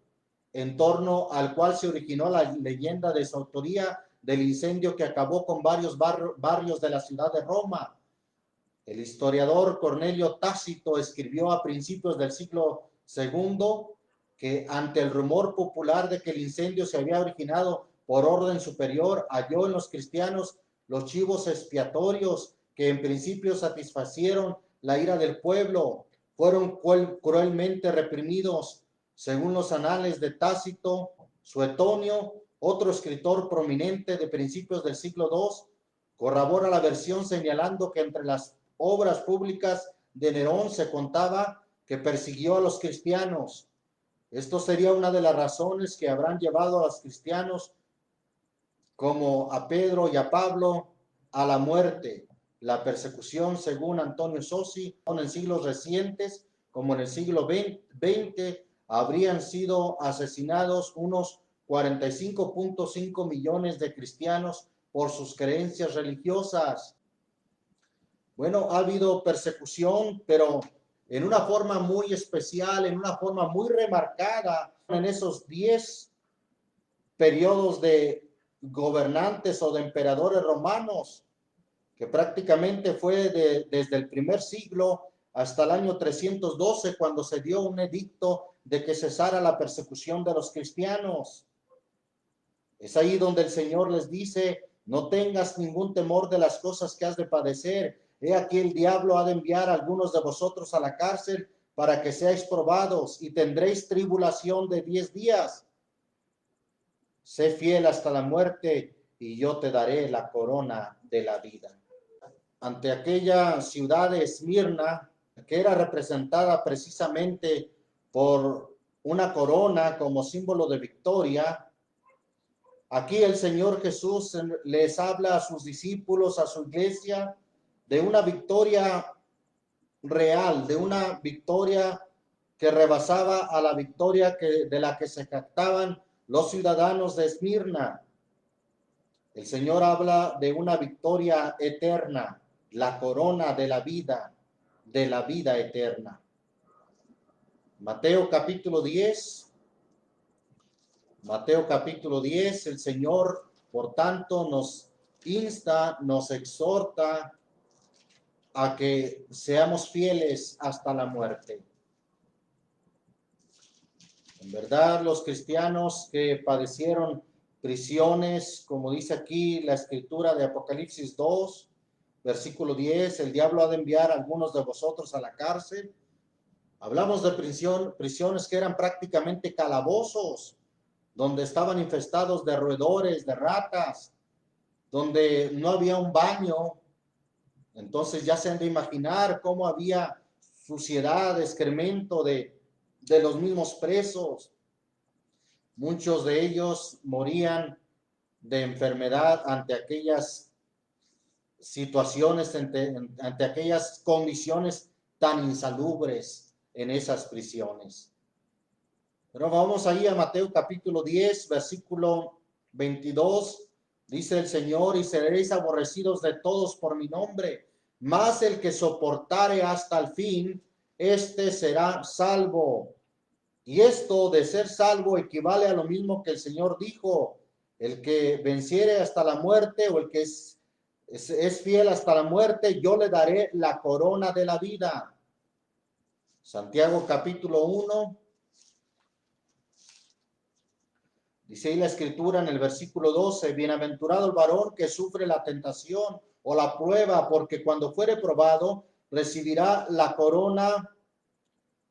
en torno al cual se originó la leyenda de su autoría del incendio que acabó con varios barrios de la ciudad de Roma. El historiador Cornelio Tácito escribió a principios del siglo II que, ante el rumor popular de que el incendio se había originado por orden superior, halló en los cristianos los chivos expiatorios que en principio satisfacieron la ira del pueblo. Fueron cruelmente reprimidos. Según los anales de Tácito, Suetonio, otro escritor prominente de principios del siglo II, corrobora la versión señalando que entre las obras públicas de Nerón se contaba que persiguió a los cristianos. Esto sería una de las razones que habrán llevado a los cristianos, como a Pedro y a Pablo, a la muerte. La persecución, según Antonio Sossi, en siglos recientes, como en el siglo XX, habrían sido asesinados unos 45.5 millones de cristianos por sus creencias religiosas. Bueno, ha habido persecución, pero en una forma muy especial, en una forma muy remarcada, en esos 10 periodos de gobernantes o de emperadores romanos, que prácticamente fue desde el primer siglo hasta el año 312, cuando se dio un edicto de que cesara la persecución de los cristianos. Es ahí donde el Señor les dice: no tengas ningún temor de las cosas que has de padecer. He aquí el diablo ha de enviar a algunos de vosotros a la cárcel para que seáis probados, y tendréis tribulación de 10 días. Sé fiel hasta la muerte, y yo te daré la corona de la vida. Ante aquella ciudad de Esmirna, que era representada precisamente por una corona como símbolo de victoria, aquí el Señor Jesús les habla a sus discípulos, a su iglesia, de una victoria real, de una victoria que rebasaba a la victoria de la que se jactaban los ciudadanos de Esmirna. El Señor habla de una victoria eterna, la corona de la vida eterna. Mateo capítulo 10, el Señor, por tanto, nos insta, nos exhorta a que seamos fieles hasta la muerte. En verdad, los cristianos que padecieron prisiones, como dice aquí la escritura de Apocalipsis 2, versículo 10, el diablo ha de enviar a algunos de vosotros a la cárcel. Hablamos de prisiones que eran prácticamente calabozos, donde estaban infestados de roedores, de ratas, donde no había un baño. Entonces ya se han de imaginar cómo había suciedad, excremento de los mismos presos. Muchos de ellos morían de enfermedad ante aquellas situaciones, ante aquellas condiciones tan insalubres en esas prisiones. Pero vamos ahí a Mateo capítulo 10, versículo 22. Dice el Señor: y seréis aborrecidos de todos por mi nombre, mas el que soportare hasta el fin, éste será salvo. Y esto de ser salvo equivale a lo mismo que el Señor dijo: el que venciere hasta la muerte, o el que es es fiel hasta la muerte, yo le daré la corona de la vida. Santiago capítulo 1. Dice ahí la escritura en el versículo 12, bienaventurado el varón que sufre la tentación o la prueba, porque cuando fuere probado, recibirá la corona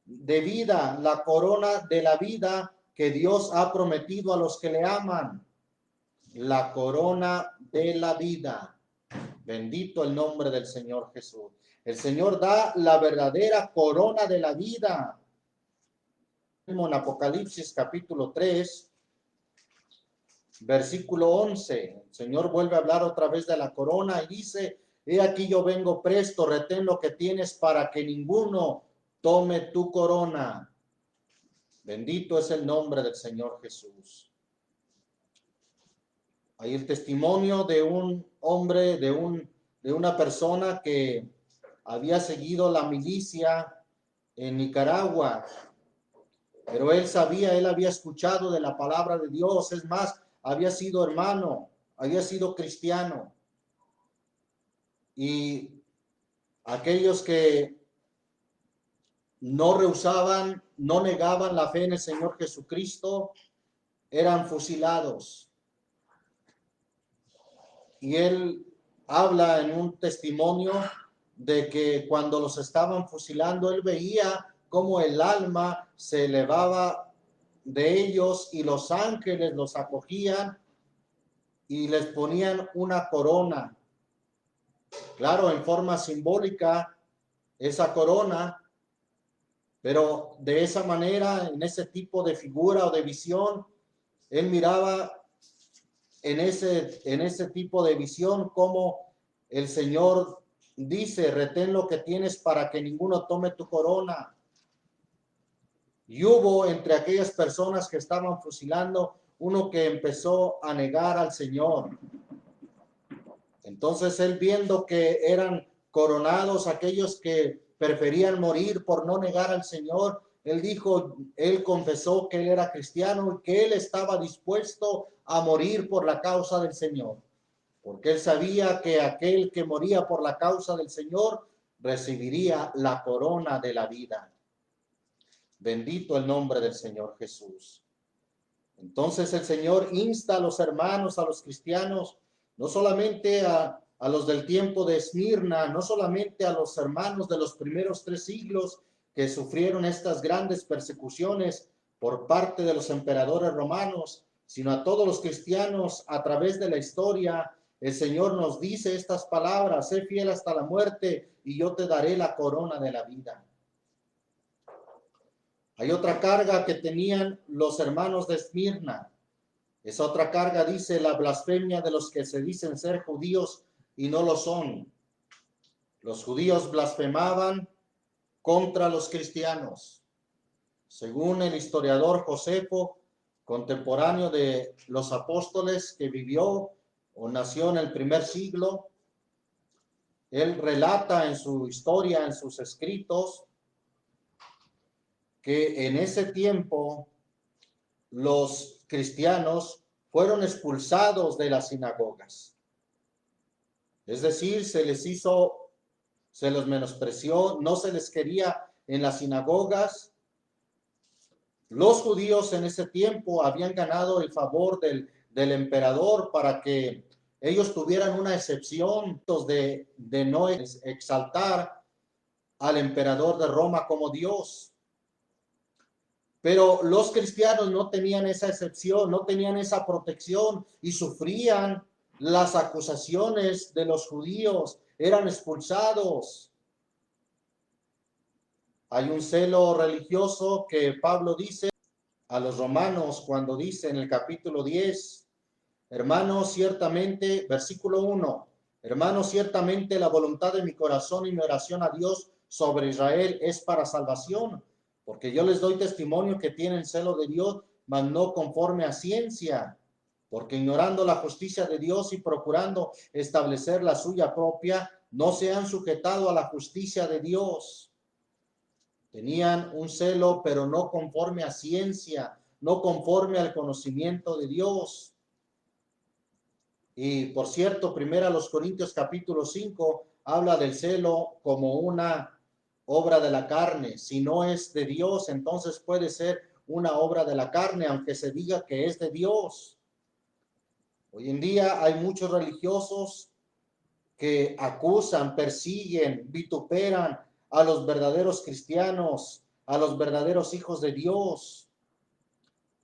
de vida, la corona de la vida que Dios ha prometido a los que le aman. La corona de la vida. Bendito el nombre del Señor Jesús. El Señor da la verdadera corona de la vida. En Apocalipsis capítulo 3, versículo 11, el Señor vuelve a hablar otra vez de la corona y dice, he aquí yo vengo presto, retén lo que tienes para que ninguno tome tu corona. Bendito es el nombre del Señor Jesús. Hay el testimonio de un hombre, de una persona que había seguido la milicia en Nicaragua, pero él sabía, él había escuchado de la palabra de Dios, es más, había sido hermano, había sido cristiano. Y aquellos que no rehusaban, no negaban la fe en el Señor Jesucristo, eran fusilados. Y él habla en un testimonio de que cuando los estaban fusilando, él veía cómo el alma se elevaba de ellos y los ángeles los acogían y les ponían una corona. Claro, en forma simbólica, esa corona, pero de esa manera, en ese tipo de figura o de visión, él miraba en ese tipo de visión como el Señor dice, retén lo que tienes para que ninguno tome tu corona. Y hubo entre aquellas personas que estaban fusilando uno que empezó a negar al Señor. Entonces él, viendo que eran coronados aquellos que preferían morir por no negar al Señor, él dijo, él confesó que él era cristiano y que él estaba dispuesto a morir por la causa del Señor, porque él sabía que aquel que moría por la causa del Señor recibiría la corona de la vida. Bendito el nombre del Señor Jesús. Entonces el Señor insta a los hermanos, a los cristianos, no solamente a los del tiempo de Esmirna, no solamente a los hermanos de los primeros 3 siglos que sufrieron estas grandes persecuciones por parte de los emperadores romanos, sino a todos los cristianos a través de la historia. El Señor nos dice estas palabras, sé fiel hasta la muerte y yo te daré la corona de la vida. Hay otra carga que tenían los hermanos de Esmirna. Esa otra carga dice la blasfemia de los que se dicen ser judíos y no lo son. Los judíos blasfemaban contra los cristianos. Según el historiador Josefo, contemporáneo de los apóstoles que vivió o nació en el primer siglo, él relata en su historia, en sus escritos, que en ese tiempo los cristianos fueron expulsados de las sinagogas. Es decir, se los menospreció, no se les quería en las sinagogas. Los judíos en ese tiempo habían ganado el favor del emperador para que ellos tuvieran una excepción de no exaltar al emperador de Roma como Dios. Pero los cristianos no tenían esa excepción, no tenían esa protección y sufrían las acusaciones de los judíos, eran expulsados. Hay un celo religioso que Pablo dice a los romanos cuando dice en el capítulo 10, hermanos, ciertamente, versículo 1, hermanos, ciertamente la voluntad de mi corazón y mi oración a Dios sobre Israel es para salvación, porque yo les doy testimonio que tienen celo de Dios, mas no conforme a ciencia, porque ignorando la justicia de Dios y procurando establecer la suya propia, no se han sujetado a la justicia de Dios. Tenían un celo, pero no conforme a ciencia, no conforme al conocimiento de Dios. Y por cierto, primero los Corintios capítulo 5 habla del celo como una obra de la carne. Si no es de Dios, entonces puede ser una obra de la carne, aunque se diga que es de Dios. Hoy en día hay muchos religiosos que acusan, persiguen, vituperan a los verdaderos cristianos, a los verdaderos hijos de Dios.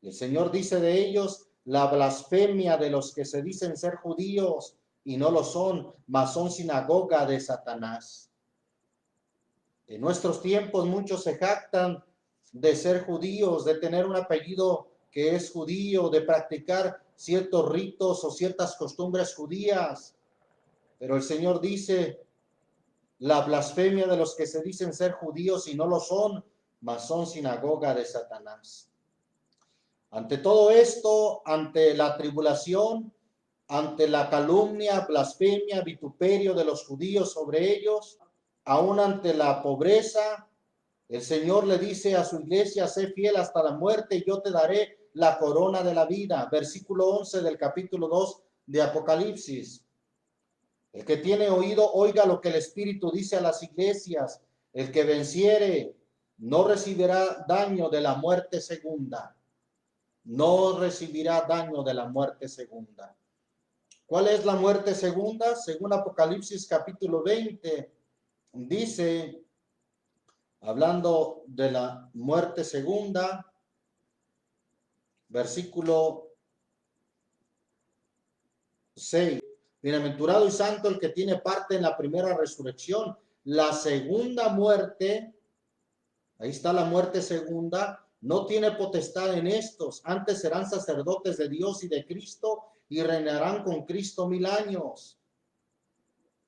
El Señor dice de ellos, la blasfemia de los que se dicen ser judíos y no lo son, mas son sinagoga de Satanás. En nuestros tiempos muchos se jactan de ser judíos, de tener un apellido que es judío, de practicar ciertos ritos o ciertas costumbres judías. Pero el Señor dice, la blasfemia de los que se dicen ser judíos y no lo son, mas son sinagoga de Satanás. Ante todo esto, ante la tribulación, ante la calumnia, blasfemia, vituperio de los judíos sobre ellos, aún ante la pobreza, el Señor le dice a su iglesia, sé fiel hasta la muerte y yo te daré la corona de la vida. Versículo 11 del capítulo 2 de Apocalipsis. El que tiene oído, oiga lo que el Espíritu dice a las iglesias. El que venciere no recibirá daño de la muerte segunda. No recibirá daño de la muerte segunda. ¿Cuál es la muerte segunda? Según Apocalipsis capítulo 20, dice, hablando de la muerte segunda, versículo 6. Bienaventurado y santo el que tiene parte en la primera resurrección. La segunda muerte, ahí está la muerte segunda, no tiene potestad en estos, antes serán sacerdotes de Dios y de Cristo y reinarán con Cristo 1000 años.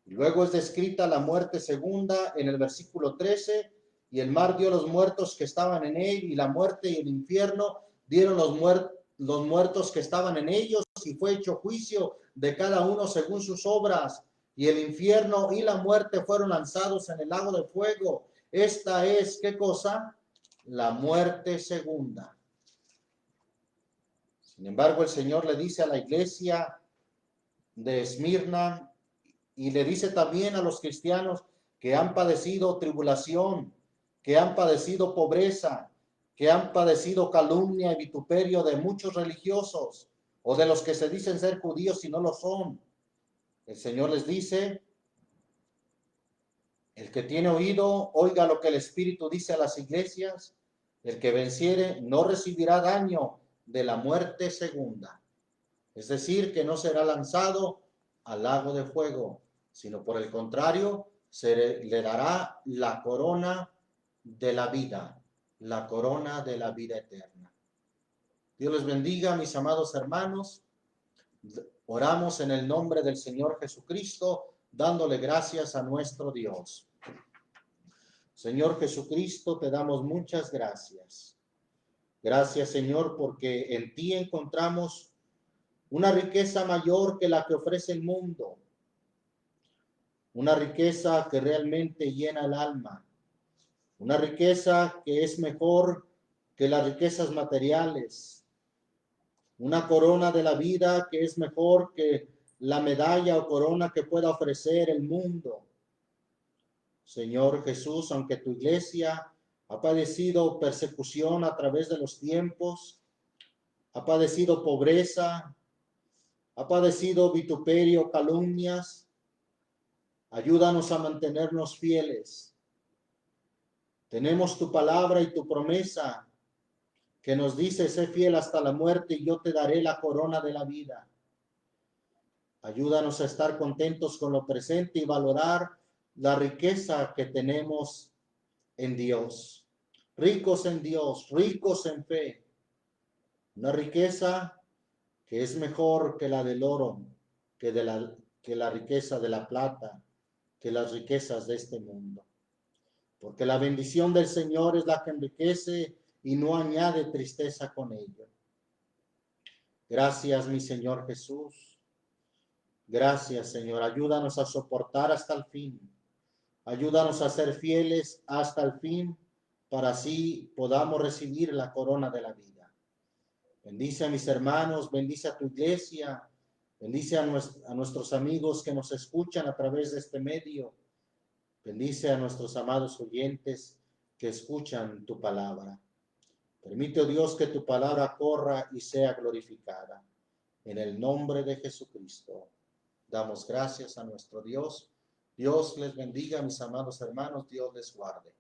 Y luego es descrita la muerte segunda en el versículo 13, y el mar dio los muertos que estaban en él, y la muerte y el infierno dieron los muertos que estaban en ellos, y fue hecho juicio de cada uno según sus obras, y el infierno y la muerte fueron lanzados en el lago de fuego. Esta es, ¿qué cosa? La muerte segunda. Sin embargo, el Señor le dice a la iglesia de Esmirna y le dice también a los cristianos que han padecido tribulación, que han padecido pobreza, que han padecido calumnia y vituperio de muchos religiosos o de los que se dicen ser judíos y no lo son. El Señor les dice, el que tiene oído, oiga lo que el Espíritu dice a las iglesias. El que venciere no recibirá daño de la muerte segunda. Es decir, que no será lanzado al lago de fuego, sino por el contrario, se le dará la corona de la vida, la corona de la vida eterna. Dios les bendiga, mis amados hermanos. Oramos en el nombre del Señor Jesucristo, dándole gracias a nuestro Dios. Señor Jesucristo, te damos muchas gracias. Gracias, Señor, porque en ti encontramos una riqueza mayor que la que ofrece el mundo, una riqueza que realmente llena el alma, una riqueza que es mejor que las riquezas materiales, una corona de la vida que es mejor que la medalla o corona que pueda ofrecer el mundo. Señor Jesús, aunque tu iglesia ha padecido persecución a través de los tiempos, ha padecido pobreza, ha padecido vituperio, calumnias, ayúdanos a mantenernos fieles. Tenemos tu palabra y tu promesa que nos dice, sé fiel hasta la muerte y yo te daré la corona de la vida. Ayúdanos a estar contentos con lo presente y valorar la riqueza que tenemos en Dios. Ricos en Dios, ricos en fe. Una riqueza que es mejor que la del oro, que la riqueza de la plata, que las riquezas de este mundo. Porque la bendición del Señor es la que enriquece y no añade tristeza con ello. Gracias, mi Señor Jesús. Gracias, Señor. Ayúdanos a soportar hasta el fin. Ayúdanos a ser fieles hasta el fin, para así podamos recibir la corona de la vida. Bendice a mis hermanos, bendice a tu iglesia, Bendice a nuestros amigos que nos escuchan a través de este medio. Bendice a nuestros amados oyentes que escuchan tu palabra. Permite, oh Dios, que tu palabra corra y sea glorificada. En el nombre de Jesucristo, damos gracias a nuestro Dios. Dios les bendiga, mis amados hermanos. Dios les guarde.